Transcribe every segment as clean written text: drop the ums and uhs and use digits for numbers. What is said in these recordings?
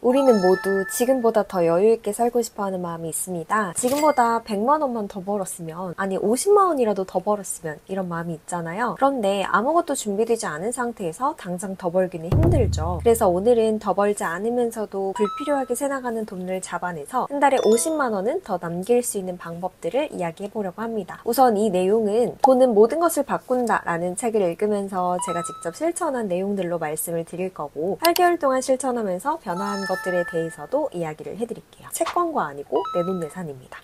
우리는 모두 지금보다 더 여유있게 살고 싶어하는 마음이 있습니다. 지금보다 100만 원만 더 벌었으면, 아니 50만 원이라도 더 벌었으면 이런 마음이 있잖아요. 그런데 아무것도 준비되지 않은 상태에서 당장 더 벌기는 힘들죠. 그래서 오늘은 더 벌지 않으면서도 불필요하게 새나가는 돈을 잡아내서 한 달에 50만 원은 더 남길 수 있는 방법들을 이야기해보려고 합니다. 우선 이 내용은 돈은 모든 것을 바꾼다 라는 책을 읽으면서 제가 직접 실천한 내용들로 말씀을 드릴 거고, 8개월 동안 실천하면서 변화한 것들에 대해서도 이야기를 해드릴게요. 책 광고 아니고 내돈내산입니다.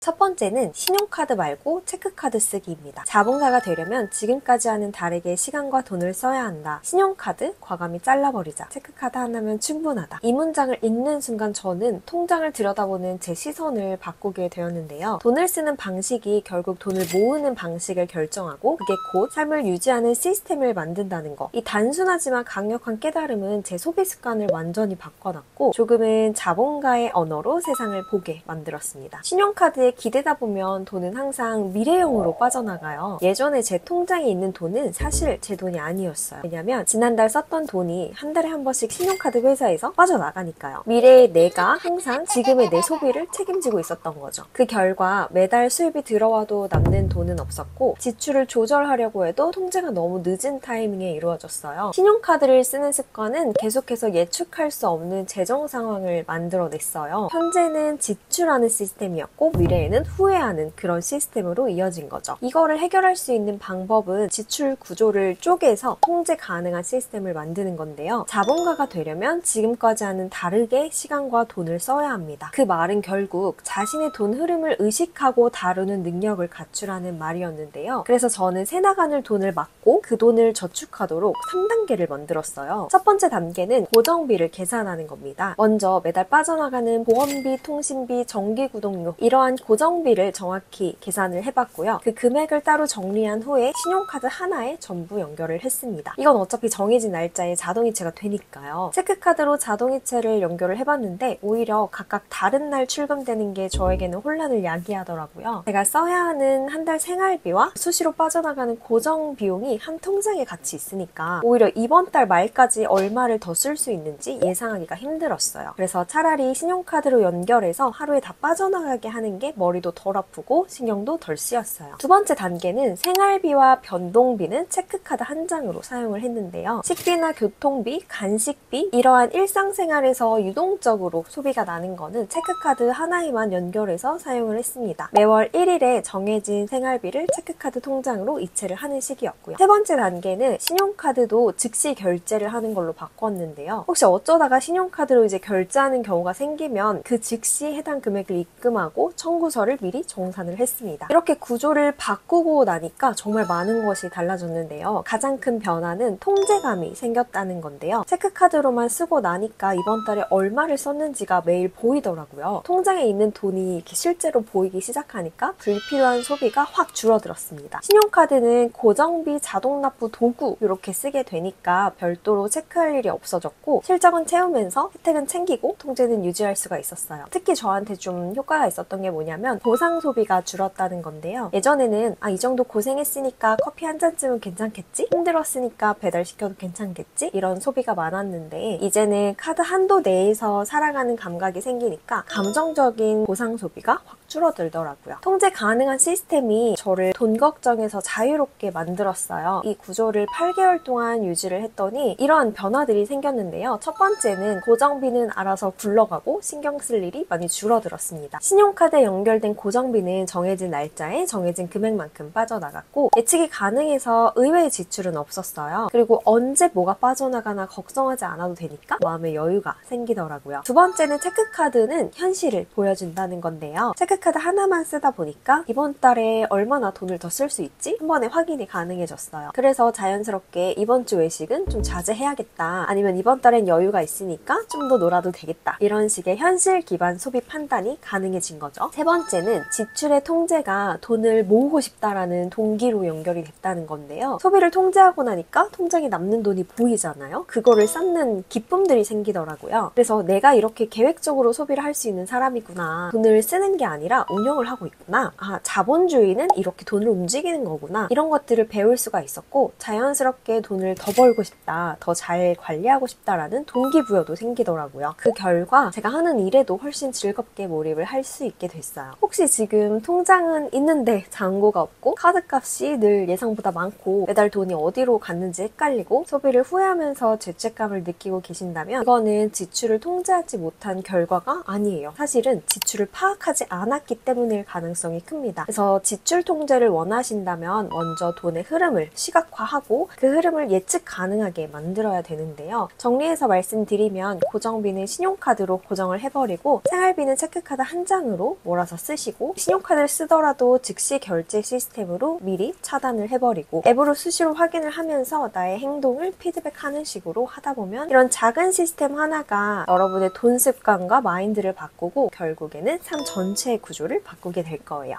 첫 번째는 신용카드 말고 체크카드 쓰기입니다. 자본가가 되려면 지금까지와는 다르게 시간과 돈을 써야 한다. 신용카드 과감히 잘라버리자. 체크카드 하나면 충분하다. 이 문장을 읽는 순간 저는 통장을 들여다보는 제 시선을 바꾸게 되었는데요. 돈을 쓰는 방식이 결국 돈을 모으는 방식을 결정하고 그게 곧 삶을 유지하는 시스템을 만든다는 거. 이 단순하지만 강력한 깨달음은 제 소비 습관을 완전히 바꿔놨고 조금은 자본가의 언어로 세상을 보게 만들었습니다. 신용카드에 기대다 보면 돈은 항상 미래형으로 빠져나가요. 예전에 제 통장에 있는 돈은 사실 제 돈이 아니었어요. 왜냐면 지난달 썼던 돈이 한 달에 한 번씩 신용카드 회사에서 빠져나가니까요. 미래의 내가 항상 지금의 내 소비를 책임지고 있었던 거죠. 그 결과 매달 수입이 들어와도 남는 돈은 없었고 지출을 조절하려고 해도 통제가 너무 늦은 타이밍에 이루어졌어요. 신용카드를 쓰는 습관은 계속해서 예측할 수 없는 재정 상황을 만들어냈어요. 현재는 지출하는 시스템이었고 미래에는 후회하는 그런 시스템으로 이어진 거죠. 이거를 해결할 수 있는 방법은 지출 구조를 쪼개서 통제 가능한 시스템을 만드는 건데요. 자본가가 되려면 지금까지와는 다르게 시간과 돈을 써야 합니다. 그 말은 결국 자신의 돈 흐름을 의식하고 다루는 능력을 갖추라는 말이었는데요. 그래서 저는 새나가는 돈을 막고 그 돈을 저축하도록 3단계를 만들었어요. 첫 번째 단계는 고정비를 계산하는 겁니다. 먼저 매달 빠져나가는 보험비, 통신비, 정기구독료 이러한 고정비를 정확히 계산을 해봤고요. 그 금액을 따로 정리한 후에 신용카드 하나에 전부 연결을 했습니다. 이건 어차피 정해진 날짜에 자동이체가 되니까요. 체크카드로 자동이체를 연결을 해봤는데 오히려 각각 다른 날 출금되는 게 저에게는 혼란을 야기하더라고요. 제가 써야 하는 한 달 생활비와 수시로 빠져나가는 고정 비용이 한 통장에 같이 있으니까 오히려 이번 달 말까지 얼마를 더 쓸 수 있는지 예상하기가 힘들었어요. 그래서 차라리 신용카드로 연결해서 하루에 다 빠져나가게 하는 게 머리도 덜 아프고 신경도 덜 쓰였어요. 두 번째 단계는 생활비와 변동비는 체크카드 한 장으로 사용을 했는데요. 식비나 교통비, 간식비 이러한 일상생활에서 유동적으로 소비가 나는 거는 체크카드 하나에만 연결해서 사용을 했습니다. 매월 1일에 정해진 생활비를 체크카드 통장으로 이체를 하는 시기였고요. 세 번째 단계는 신용카드도 즉시 결제를 하는 걸로 바꿨는데요. 혹시 어쩌다가 신용카드로 이제 결제하는 경우가 생기면 그 즉시 해당 금액을 입금하고 청구서를 미리 정산을 했습니다. 이렇게 구조를 바꾸고 나니까 정말 많은 것이 달라졌는데요. 가장 큰 변화는 통제감이 생겼다는 건데요. 체크카드로만 쓰고 나니까 이번 달에 얼마를 썼는지가 매일 보이더라고요. 통장에 있는 돈이 이렇게 실제로 보이기 시작하니까 불필요한 소비가 확 줄어들었습니다. 신용카드는 고정비, 자동납부, 도구 이렇게 쓰게 되니까 별도로 체크할 일이 없어졌고 실적은 채우면서 혜택은 챙기고 통제는 유지할 수가 있었어요. 특히 저한테 좀 효과가 있었던 게 뭐냐면 보상 소비가 줄었다는 건데요. 예전에는 이 정도 고생했으니까 커피 한 잔쯤은 괜찮겠지? 힘들었으니까 배달시켜도 괜찮겠지? 이런 소비가 많았는데 이제는 카드 한도 내에서 살아가는 감각이 생기니까 감정적인 보상 소비가 확 줄어들더라고요. 통제 가능한 시스템이 저를 돈 걱정에서 자유롭게 만들었어요. 이 구조를 8개월 동안 유지를 했더니 이러한 변화들이 생겼는데요. 첫 번째는 고정비는 알아서 굴러가고 신경 쓸 일이 많이 줄어들었습니다. 신용카드에 연결된 고정비는 정해진 날짜에 정해진 금액만큼 빠져나갔고 예측이 가능해서 의외의 지출은 없었어요. 그리고 언제 뭐가 빠져나가나 걱정하지 않아도 되니까 마음의 여유가 생기더라고요. 두 번째는 체크카드는 현실을 보여준다는 건데요. 체크카드 하나만 쓰다 보니까 이번 달에 얼마나 돈을 더 쓸 수 있지? 한 번에 확인이 가능해졌어요. 그래서 자연스럽게 이번 주 외식은 좀 자제해야겠다. 아니면 이번 달엔 여유가 있으니까 좀 더 놀아도 되겠다. 이런 식의 현실 기반 소비 판단이 가능해진 거죠. 세 번째는 지출의 통제가 돈을 모으고 싶다라는 동기로 연결이 됐다는 건데요. 소비를 통제하고 나니까 통장에 남는 돈이 보이잖아요. 그거를 쌓는 기쁨들이 생기더라고요. 그래서 내가 이렇게 계획적으로 소비를 할 수 있는 사람이구나. 돈을 쓰는 게 아니라 아니라 운영을 하고 있구나. 아, 자본주의는 이렇게 돈을 움직이는 거구나. 이런 것들을 배울 수가 있었고 자연스럽게 돈을 더 벌고 싶다, 더 잘 관리하고 싶다라는 동기부여도 생기더라고요. 그 결과 제가 하는 일에도 훨씬 즐겁게 몰입을 할 수 있게 됐어요. 혹시 지금 통장은 있는데 잔고가 없고 카드값이 늘 예상보다 많고 매달 돈이 어디로 갔는지 헷갈리고 소비를 후회하면서 죄책감을 느끼고 계신다면 이거는 지출을 통제하지 못한 결과가 아니에요. 사실은 지출을 파악하지 않았기 때문일 가능성이 큽니다. 그래서 지출 통제를 원하신다면 먼저 돈의 흐름을 시각화하고 그 흐름을 예측 가능하게 만들어야 되는데요. 정리해서 말씀드리면 고정비는 신용카드로 고정을 해버리고 생활비는 체크카드 한 장으로 몰아서 쓰시고 신용카드를 쓰더라도 즉시 결제 시스템으로 미리 차단을 해버리고 앱으로 수시로 확인을 하면서 나의 행동을 피드백하는 식으로 하다 보면 이런 작은 시스템 하나가 여러분의 돈 습관과 마인드를 바꾸고 결국에는 삶 전체의 구조를 바꾸게 될 거예요.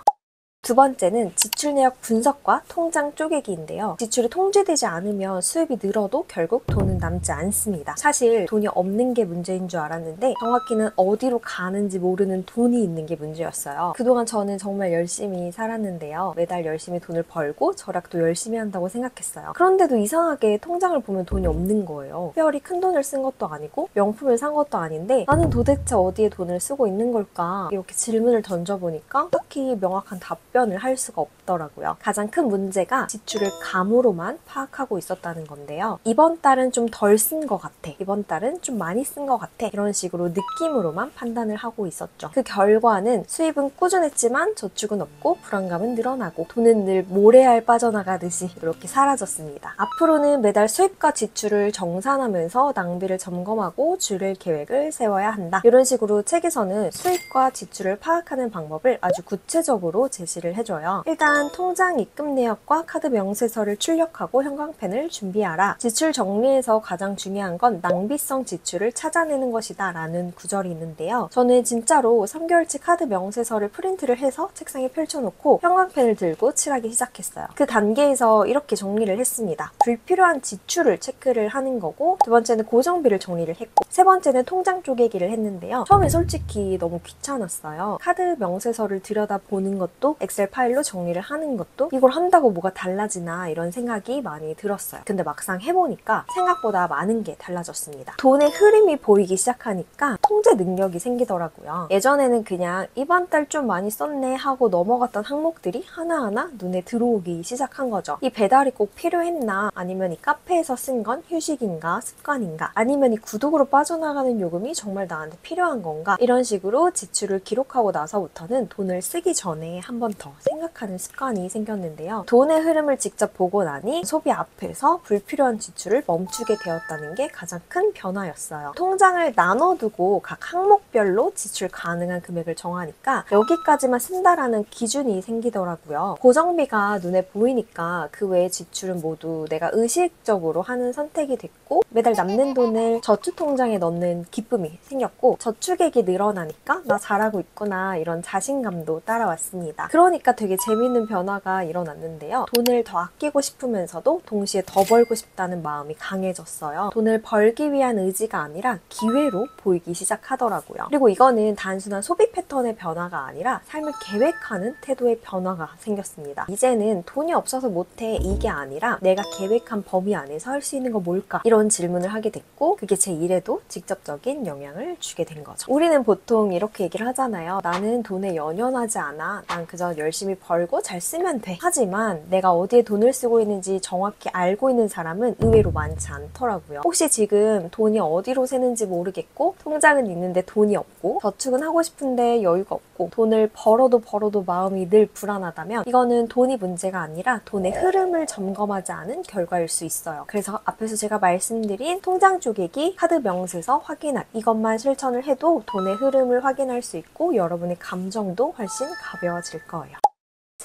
두 번째는 지출 내역 분석과 통장 쪼개기인데요. 지출이 통제되지 않으면 수입이 늘어도 결국 돈은 남지 않습니다. 사실 돈이 없는 게 문제인 줄 알았는데 정확히는 어디로 가는지 모르는 돈이 있는 게 문제였어요. 그동안 저는 정말 열심히 살았는데요. 매달 열심히 돈을 벌고 절약도 열심히 한다고 생각했어요. 그런데도 이상하게 통장을 보면 돈이 없는 거예요. 특별히 큰 돈을 쓴 것도 아니고 명품을 산 것도 아닌데 나는 도대체 어디에 돈을 쓰고 있는 걸까? 이렇게 질문을 던져보니까 딱히 명확한 답변을 할 수가 없더라고요. 가장 큰 문제가 지출을 감으로만 파악하고 있었다는 건데요. 이번 달은 좀 덜 쓴 것 같아. 이번 달은 좀 많이 쓴 것 같아. 이런 식으로 느낌으로만 판단을 하고 있었죠. 그 결과는 수입은 꾸준했지만 저축은 없고 불안감은 늘어나고 돈은 늘 모래알 빠져나가듯이 이렇게 사라졌습니다. 앞으로는 매달 수입과 지출을 정산하면서 낭비를 점검하고 줄일 계획을 세워야 한다. 이런 식으로 책에서는 수입과 지출을 파악하는 방법을 아주 구체적으로 제시를 해줘요. 일단 통장 입금 내역과 카드 명세서를 출력하고 형광펜을 준비하라. 지출 정리에서 가장 중요한 건 낭비성 지출을 찾아내는 것이다 라는 구절이 있는데요. 저는 진짜로 3개월치 카드 명세서를 프린트를 해서 책상에 펼쳐놓고 형광펜을 들고 칠하기 시작했어요. 그 단계에서 이렇게 정리를 했습니다. 불필요한 지출을 체크를 하는 거고, 두 번째는 고정비를 정리를 했고, 세 번째는 통장 쪼개기를 했는데요. 처음에 솔직히 너무 귀찮았어요. 카드 명세서를 들여다보는 것도 엑셀 파일로 정리를 하는 것도 이걸 한다고 뭐가 달라지나 이런 생각이 많이 들었어요. 근데 막상 해보니까 생각보다 많은 게 달라졌습니다. 돈의 흐름이 보이기 시작하니까 통제 능력이 생기더라고요. 예전에는 그냥 이번 달 좀 많이 썼네 하고 넘어갔던 항목들이 하나하나 눈에 들어오기 시작한 거죠. 이 배달이 꼭 필요했나? 아니면 이 카페에서 쓴 건 휴식인가? 습관인가? 아니면 이 구독으로 빠져나가는 요금이 정말 나한테 필요한 건가? 이런 식으로 지출을 기록하고 나서부터는 돈을 쓰기 전에 한 번 더 생각하는 습관이 생겼는데요. 돈의 흐름을 직접 보고 나니 소비 앞에서 불필요한 지출을 멈추게 되었다는 게 가장 큰 변화였어요. 통장을 나눠두고 각 항목별로 지출 가능한 금액을 정하니까 여기까지만 쓴다라는 기준이 생기더라고요. 고정비가 눈에 보이니까 그 외의 지출은 모두 내가 의식적으로 하는 선택이 됐고 매달 남는 돈을 저축통장에 넣는 기쁨이 생겼고 저축액이 늘어나니까 나 잘하고 있구나 이런 자신감도 따라왔습니다. 그러니까 되게 재밌는 변화가 일어났는데요. 돈을 더 아끼고 싶으면서도 동시에 더 벌고 싶다는 마음이 강해졌어요. 돈을 벌기 위한 의지가 아니라 기회로 보이기 시작하더라고요. 그리고 이거는 단순한 소비 패턴의 변화가 아니라 삶을 계획하는 태도의 변화가 생겼습니다. 이제는 돈이 없어서 못해 이게 아니라 내가 계획한 범위 안에서 할 수 있는 거 뭘까? 이런 질문을 하게 됐고 그게 제 일에도 직접적인 영향을 주게 된 거죠. 우리는 보통 이렇게 얘기를 하잖아요. 나는 돈에 연연하지 않아. 난 그저 열심히 벌고 잘 쓰면 돼. 하지만 내가 어디에 돈을 쓰고 있는지 정확히 알고 있는 사람은 의외로 많지 않더라고요. 혹시 지금 돈이 어디로 새는지 모르겠고 통장은 있는데 돈이 없고 저축은 하고 싶은데 여유가 없고 돈을 벌어도 마음이 늘 불안하다면 이거는 돈이 문제가 아니라 돈의 흐름을 점검하지 않은 결과일 수 있어요. 그래서 앞에서 제가 말씀드린 통장 쪼개기, 카드 명세서 확인할 이것만 실천을 해도 돈의 흐름을 확인할 수 있고 여러분의 감정도 훨씬 가벼워질 거예요.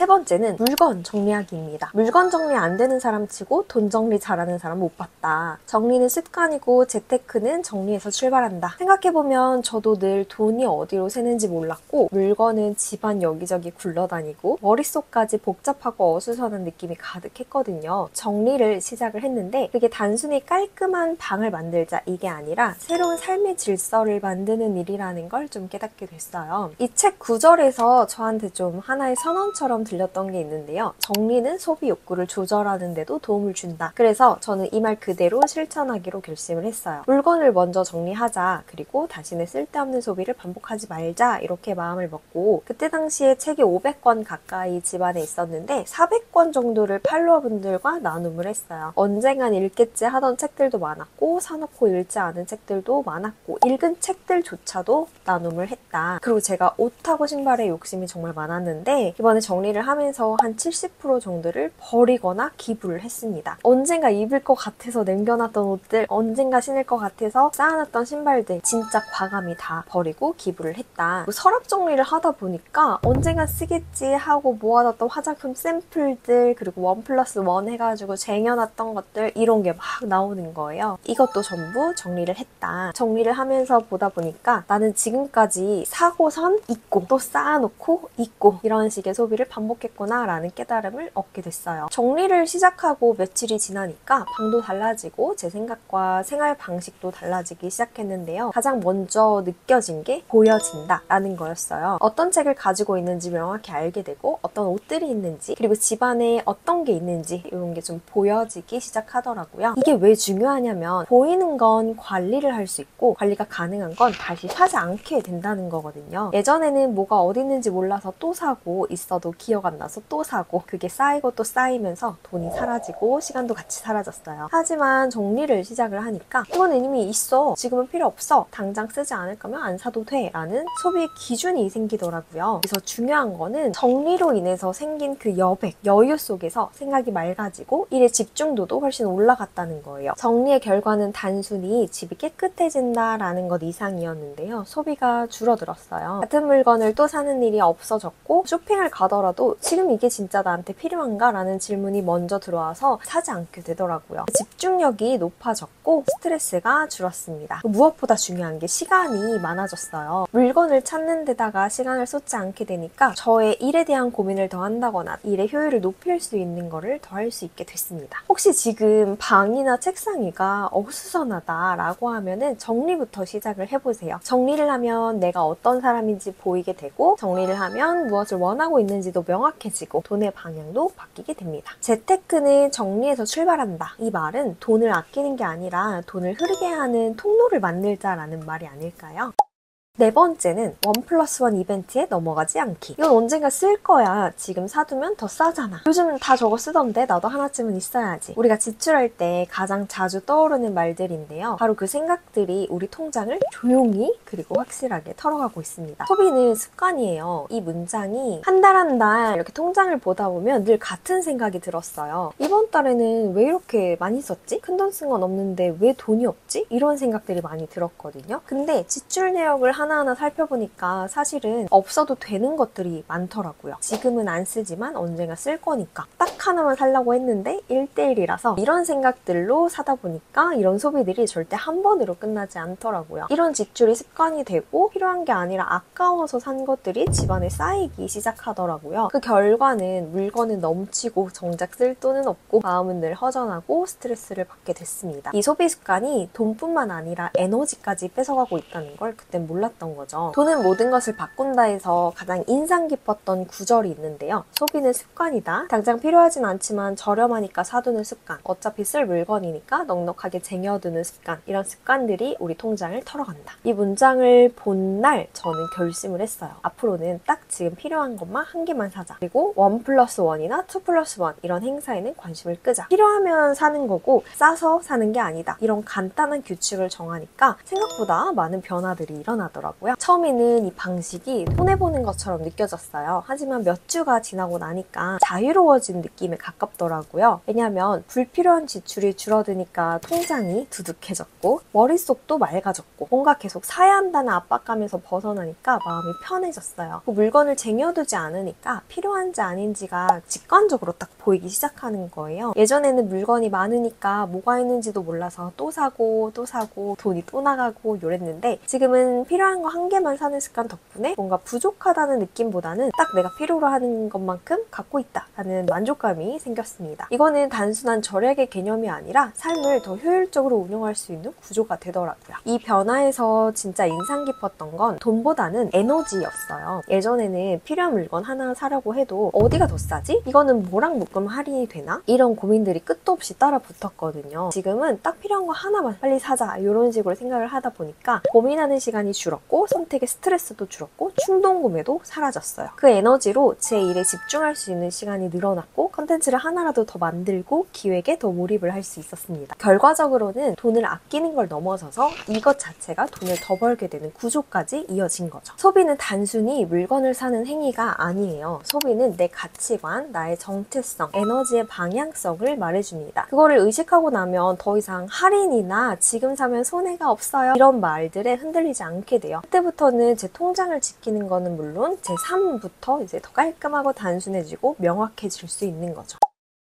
세 번째는 물건 정리하기입니다. 물건 정리 안 되는 사람 치고 돈 정리 잘하는 사람 못 봤다. 정리는 습관이고 재테크는 정리에서 출발한다. 생각해보면 저도 늘 돈이 어디로 새는지 몰랐고 물건은 집안 여기저기 굴러다니고 머릿속까지 복잡하고 어수선한 느낌이 가득했거든요. 정리를 시작을 했는데 그게 단순히 깔끔한 방을 만들자 이게 아니라 새로운 삶의 질서를 만드는 일이라는 걸 좀 깨닫게 됐어요. 이 책 구절에서 저한테 좀 하나의 선언처럼 들렸던 게 있는데요. 정리는 소비 욕구를 조절하는 데도 도움을 준다. 그래서 저는 이 말 그대로 실천하기로 결심을 했어요. 물건을 먼저 정리하자. 그리고 다시는 쓸데없는 소비를 반복하지 말자. 이렇게 마음을 먹고 그때 당시에 책이 500권 가까이 집안에 있었는데 400권 정도를 팔로워분들과 나눔을 했어요. 언젠간 읽겠지 하던 책들도 많았고 사놓고 읽지 않은 책들도 많았고 읽은 책들조차도 나눔을 했다. 그리고 제가 옷하고 신발에 욕심이 정말 많았는데 이번에 정리를 하면서 한 70% 정도를 버리거나 기부를 했습니다. 언젠가 입을 것 같아서 남겨놨던 옷들, 언젠가 신을 것 같아서 쌓아놨던 신발들 진짜 과감히 다 버리고 기부를 했다. 서랍 정리를 하다 보니까 언젠가 쓰겠지 하고 모아뒀던 화장품 샘플들 그리고 1+1 해가지고 쟁여놨던 것들 이런 게 막 나오는 거예요. 이것도 전부 정리를 했다. 정리를 하면서 보다 보니까 나는 지금까지 사고선 잊고 또 쌓아놓고 잊고 이런 식의 소비를 반복했구나 라는 깨달음을 얻게 됐어요. 정리를 시작하고 며칠이 지나니까 방도 달라지고 제 생각과 생활 방식도 달라지기 시작했는데요. 가장 먼저 느껴진 게 보여진다 라는 거였어요. 어떤 책을 가지고 있는지 명확히 알게 되고 어떤 옷들이 있는지 그리고 집안에 어떤 게 있는지 이런 게 좀 보여지기 시작하더라고요. 이게 왜 중요하냐면 보이는 건 관리를 할 수 있고 관리가 가능한 건 다시 사지 않게 된다는 거거든요. 예전에는 뭐가 어디 있는지 몰라서 또 사고 있어도 기억 안 나서 또 사고 그게 쌓이고 또 쌓이면서 돈이 사라지고 시간도 같이 사라졌어요. 하지만 정리를 시작을 하니까 이거는 이미 있어. 지금은 필요 없어. 당장 쓰지 않을 거면 안 사도 돼. 라는 소비의 기준이 생기더라고요. 그래서 중요한 거는 정리로 인해서 생긴 그 여백, 여유 속에서 생각이 맑아지고 일의 집중도도 훨씬 올라갔다는 거예요. 정리의 결과는 단순히 집이 깨끗해진다라는 것 이상이었는데요. 소비가 줄어들었어요. 같은 물건을 또 사는 일이 없어졌고 쇼핑을 가더라도 지금 이게 진짜 나한테 필요한가? 라는 질문이 먼저 들어와서 사지 않게 되더라고요. 집중력이 높아졌고 스트레스가 줄었습니다. 무엇보다 중요한 게 시간이 많아졌어요. 물건을 찾는 데다가 시간을 쏟지 않게 되니까 저의 일에 대한 고민을 더 한다거나 일의 효율을 높일 수 있는 거를 더 할 수 있게 됐습니다. 혹시 지금 방이나 책상 위가 어수선하다 라고 하면은 정리부터 시작을 해보세요. 정리를 하면 내가 어떤 사람인지 보이게 되고 정리를 하면 무엇을 원하고 있는지도 명확해지고 돈의 방향도 바뀌게 됩니다. 재테크는 정리에서 출발한다. 이 말은 돈을 아끼는 게 아니라 돈을 흐르게 하는 통로를 만들자라는 말이 아닐까요? 네 번째는 1+1 이벤트에 넘어가지 않기. 이건 언젠가 쓸 거야. 지금 사두면 더 싸잖아. 요즘 다 저거 쓰던데 나도 하나쯤은 있어야지. 우리가 지출할 때 가장 자주 떠오르는 말들인데요. 바로 그 생각들이 우리 통장을 조용히 그리고 확실하게 털어가고 있습니다. 소비는 습관이에요. 이 문장이 한 달 한 달 이렇게 통장을 보다 보면 늘 같은 생각이 들었어요. 이번 달에는 왜 이렇게 많이 썼지? 큰돈 쓴 건 없는데 왜 돈이 없지? 이런 생각들이 많이 들었거든요. 근데 지출 내역을 하나하나 살펴보니까 사실은 없어도 되는 것들이 많더라고요. 지금은 안 쓰지만 언젠가 쓸 거니까 딱 하나만 살려고 했는데 1:1이라서 이런 생각들로 사다 보니까 이런 소비들이 절대 한 번으로 끝나지 않더라고요. 이런 지출이 습관이 되고 필요한 게 아니라 아까워서 산 것들이 집안에 쌓이기 시작하더라고요. 그 결과는 물건은 넘치고 정작 쓸 돈은 없고 마음은 늘 허전하고 스트레스를 받게 됐습니다. 이 소비 습관이 돈뿐만 아니라 에너지까지 뺏어가고 있다는 걸 그땐 몰랐던 거죠. 돈은 모든 것을 바꾼다 해서 가장 인상 깊었던 구절이 있는데요. 소비는 습관이다. 당장 필요하진 않지만 저렴하니까 사두는 습관. 어차피 쓸 물건이니까 넉넉하게 쟁여두는 습관. 이런 습관들이 우리 통장을 털어간다. 이 문장을 본 날 저는 결심을 했어요. 앞으로는 딱 지금 필요한 것만 한 개만 사자. 그리고 1+1이나 2+1 이런 행사에는 관심을 끄자. 필요하면 사는 거고 싸서 사는 게 아니다. 이런 간단한 규칙을 정하니까 생각보다 많은 변화들이 일어나더라고요. 하더라고요. 처음에는 이 방식이 손해보는 것처럼 느껴졌어요. 하지만 몇 주가 지나고 나니까 자유로워진 느낌에 가깝더라고요. 왜냐하면 불필요한 지출이 줄어드니까 통장이 두둑해졌고 머릿속도 맑아졌고 뭔가 계속 사야 한다는 압박감에서 벗어나니까 마음이 편해졌어요. 그 물건을 쟁여두지 않으니까 필요한지 아닌지가 직관적으로 딱 보이기 시작하는 거예요. 예전에는 물건이 많으니까 뭐가 있는지도 몰라서 또 사고 돈이 또 나가고 이랬는데 지금은 필요한 거 한 개만 사는 습관 덕분에 뭔가 부족하다는 느낌보다는 딱 내가 필요로 하는 것만큼 갖고 있다라는 만족감이 생겼습니다. 이거는 단순한 절약의 개념이 아니라 삶을 더 효율적으로 운영할 수 있는 구조가 되더라고요. 이 변화에서 진짜 인상 깊었던 건 돈보다는 에너지였어요. 예전에는 필요한 물건 하나 사려고 해도 어디가 더 싸지? 이거는 뭐랑 묶으면 할인이 되나? 이런 고민들이 끝도 없이 따라 붙었거든요. 지금은 딱 필요한 거 하나만 빨리 사자 이런 식으로 생각을 하다 보니까 고민하는 시간이 줄었고 선택의 스트레스도 줄었고 충동 구매도 사라졌어요. 그 에너지로 제 일에 집중할 수 있는 시간이 늘어났고 컨텐츠를 하나라도 더 만들고 기획에 더 몰입을 할 수 있었습니다. 결과적으로는 돈을 아끼는 걸 넘어서서 이것 자체가 돈을 더 벌게 되는 구조까지 이어진 거죠. 소비는 단순히 물건을 사는 행위가 아니에요. 소비는 내 가치관, 나의 정체성, 에너지의 방향성을 말해줍니다. 그거를 의식하고 나면 더 이상 할인이나 지금 사면 손해가 없어요 이런 말들에 흔들리지 않게 돼요. 그때부터는 제 통장을 지키는 거는 물론 제 삶부터 이제 더 깔끔하고 단순해지고 명확해질 수 있는 거죠.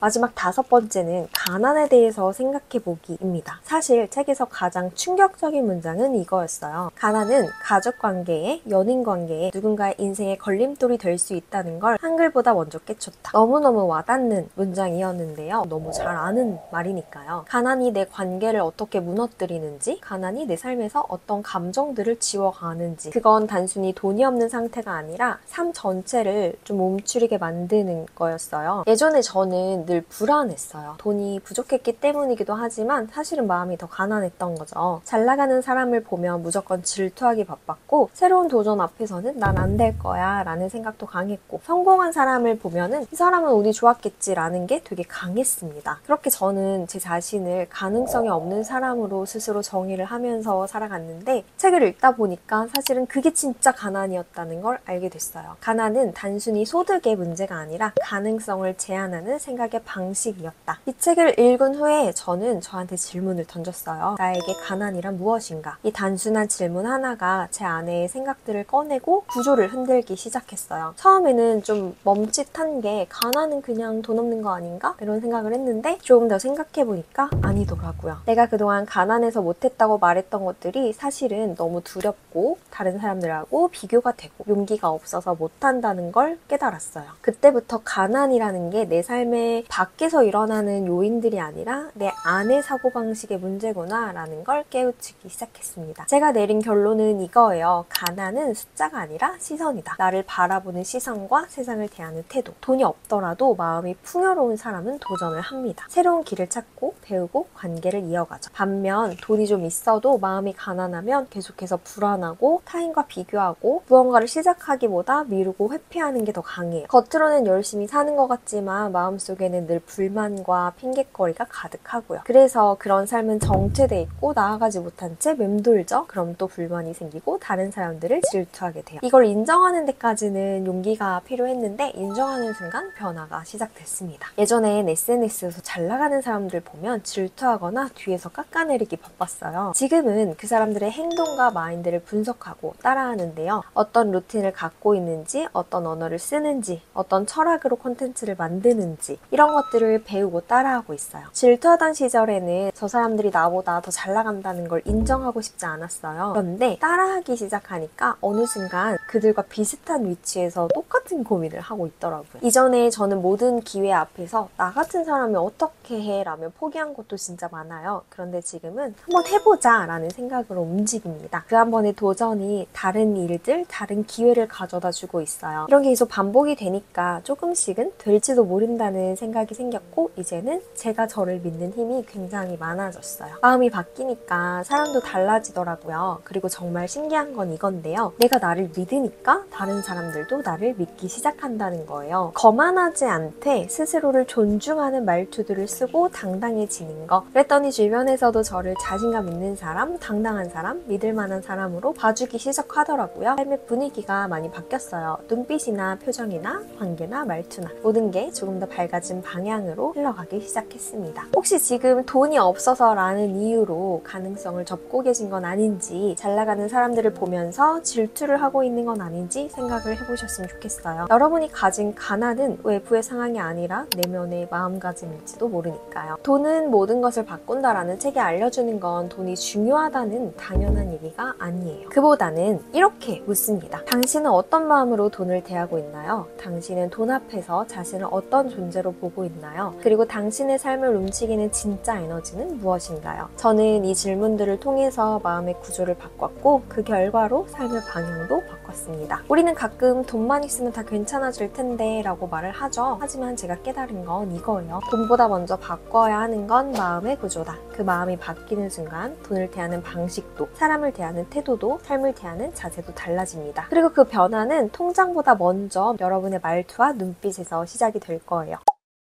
마지막 5번째는 가난에 대해서 생각해보기입니다. 사실 책에서 가장 충격적인 문장은 이거였어요. 가난은 가족관계에, 연인관계에 누군가의 인생의 걸림돌이 될 수 있다는 걸 한글보다 먼저 깨쳤다. 너무너무 와닿는 문장이었는데요. 너무 잘 아는 말이니까요. 가난이 내 관계를 어떻게 무너뜨리는지, 가난이 내 삶에서 어떤 감정들을 지워가는지, 그건 단순히 돈이 없는 상태가 아니라 삶 전체를 좀 움츠리게 만드는 거였어요. 예전에 저는 늘 불안했어요. 돈이 부족했기 때문이기도 하지만 사실은 마음이 더 가난했던 거죠. 잘 나가는 사람을 보면 무조건 질투하기 바빴고 새로운 도전 앞에서는 난 안 될 거야 라는 생각도 강했고 성공한 사람을 보면은 이 사람은 운이 좋았겠지 라는 게 되게 강했습니다. 그렇게 저는 제 자신을 가능성이 없는 사람으로 스스로 정의를 하면서 살아갔는데 책을 읽다 보니까 사실은 그게 진짜 가난이었다는 걸 알게 됐어요. 가난은 단순히 소득의 문제가 아니라 가능성을 제한하는 생각의 방식이었다. 이 책을 읽은 후에 저는 저한테 질문을 던졌어요. 나에게 가난이란 무엇인가? 이 단순한 질문 하나가 제 안에 생각들을 꺼내고 구조를 흔들기 시작했어요. 처음에는 좀 멈칫한 게 가난은 그냥 돈 없는 거 아닌가? 이런 생각을 했는데 조금 더 생각해보니까 아니더라고요. 내가 그동안 가난해서 못했다고 말했던 것들이 사실은 너무 두렵고 다른 사람들하고 비교가 되고 용기가 없어서 못한다는 걸 깨달았어요. 그때부터 가난이라는 게 내 삶에 밖에서 일어나는 요인들이 아니라 내 안의 사고방식의 문제구나 라는 걸 깨우치기 시작했습니다. 제가 내린 결론은 이거예요. 가난은 숫자가 아니라 시선이다. 나를 바라보는 시선과 세상을 대하는 태도. 돈이 없더라도 마음이 풍요로운 사람은 도전을 합니다. 새로운 길을 찾고 배우고 관계를 이어가죠. 반면 돈이 좀 있어도 마음이 가난하면 계속해서 불안하고 타인과 비교하고 무언가를 시작하기보다 미루고 회피하는 게 더 강해요. 겉으로는 열심히 사는 것 같지만 마음속에는 늘 불만과 핑곗거리가 가득하고요. 그래서 그런 삶은 정체돼 있고 나아가지 못한 채 맴돌죠. 그럼 또 불만이 생기고 다른 사람들을 질투하게 돼요. 이걸 인정하는 데까지는 용기가 필요했는데 인정하는 순간 변화가 시작됐습니다. 예전엔 SNS에서 잘 나가는 사람들 보면 질투하거나 뒤에서 깎아내리기 바빴어요. 지금은 그 사람들의 행동과 마인드를 분석하고 따라하는데요. 어떤 루틴을 갖고 있는지, 어떤 언어를 쓰는지, 어떤 철학으로 콘텐츠를 만드는지 이런 것들을 배우고 따라하고 있어요. 질투하던 시절에는 저 사람들이 나보다 더 잘 나간다는 걸 인정하고 싶지 않았어요. 그런데 따라하기 시작하니까 어느 순간 그들과 비슷한 위치에서 똑같은 고민을 하고 있더라고요. 이전에 저는 모든 기회 앞에서 나 같은 사람이 어떻게 해? 라며 포기한 것도 진짜 많아요. 그런데 지금은 한번 해보자 라는 생각으로 움직입니다. 그 한 번의 도전이 다른 일들, 다른 기회를 가져다 주고 있어요. 이런 게 계속 반복이 되니까 조금씩은 될지도 모른다는 생각이 생각이 생겼고 이제는 제가 저를 믿는 힘이 굉장히 많아졌어요. 마음이 바뀌니까 사람도 달라지더라고요. 그리고 정말 신기한 건 이건데요. 내가 나를 믿으니까 다른 사람들도 나를 믿기 시작한다는 거예요. 거만하지 않되 스스로를 존중하는 말투들을 쓰고 당당해지는 거. 그랬더니 주변에서도 저를 자신감 있는 사람, 당당한 사람, 믿을 만한 사람으로 봐주기 시작하더라고요. 삶의 분위기가 많이 바뀌었어요. 눈빛이나 표정이나 관계나 말투나 모든 게 조금 더 밝아진 방향으로 흘러가기 시작했습니다. 혹시 지금 돈이 없어서라는 이유로 가능성을 접고 계신 건 아닌지, 잘 나가는 사람들을 보면서 질투를 하고 있는 건 아닌지 생각을 해보셨으면 좋겠어요. 여러분이 가진 가난은 외부의 상황이 아니라 내면의 마음가짐일지도 모르니까요. 돈은 모든 것을 바꾼다라는 책에 알려주는 건 돈이 중요하다는 당연한 얘기가 아니에요. 그보다는 이렇게 묻습니다. 당신은 어떤 마음으로 돈을 대하고 있나요? 당신은 돈 앞에서 자신을 어떤 존재로 보고 있나요? 그리고 당신의 삶을 움직이는 진짜 에너지는 무엇인가요? 저는 이 질문들을 통해서 마음의 구조를 바꿨고 그 결과로 삶의 방향도 바꿨습니다. 우리는 가끔 돈만 있으면 다 괜찮아질 텐데 라고 말을 하죠. 하지만 제가 깨달은 건 이거예요. 돈보다 먼저 바꿔야 하는 건 마음의 구조다. 그 마음이 바뀌는 순간 돈을 대하는 방식도, 사람을 대하는 태도도, 삶을 대하는 자세도 달라집니다. 그리고 그 변화는 통장보다 먼저 여러분의 말투와 눈빛에서 시작이 될 거예요.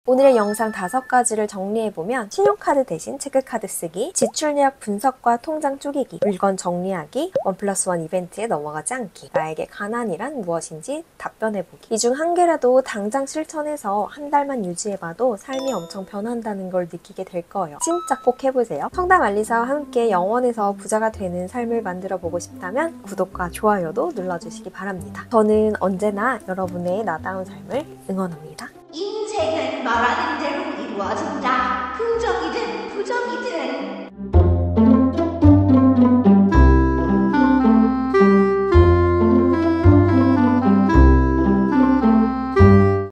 오늘의 영상 5가지를 정리해보면 신용카드 대신 체크카드 쓰기, 지출 내역 분석과 통장 쪼개기, 물건 정리하기, 1+1 이벤트에 넘어가지 않기, 나에게 가난이란 무엇인지 답변해보기. 이 중 한 개라도 당장 실천해서 한 달만 유지해봐도 삶이 엄청 변한다는 걸 느끼게 될 거예요. 진짜 꼭 해보세요. 성당 알리사와 함께 영원에서 부자가 되는 삶을 만들어보고 싶다면 구독과 좋아요도 눌러주시기 바랍니다. 저는 언제나 여러분의 나다운 삶을 응원합니다. 인생은 말하는 대로 이루어진다. 긍정이든 부정이든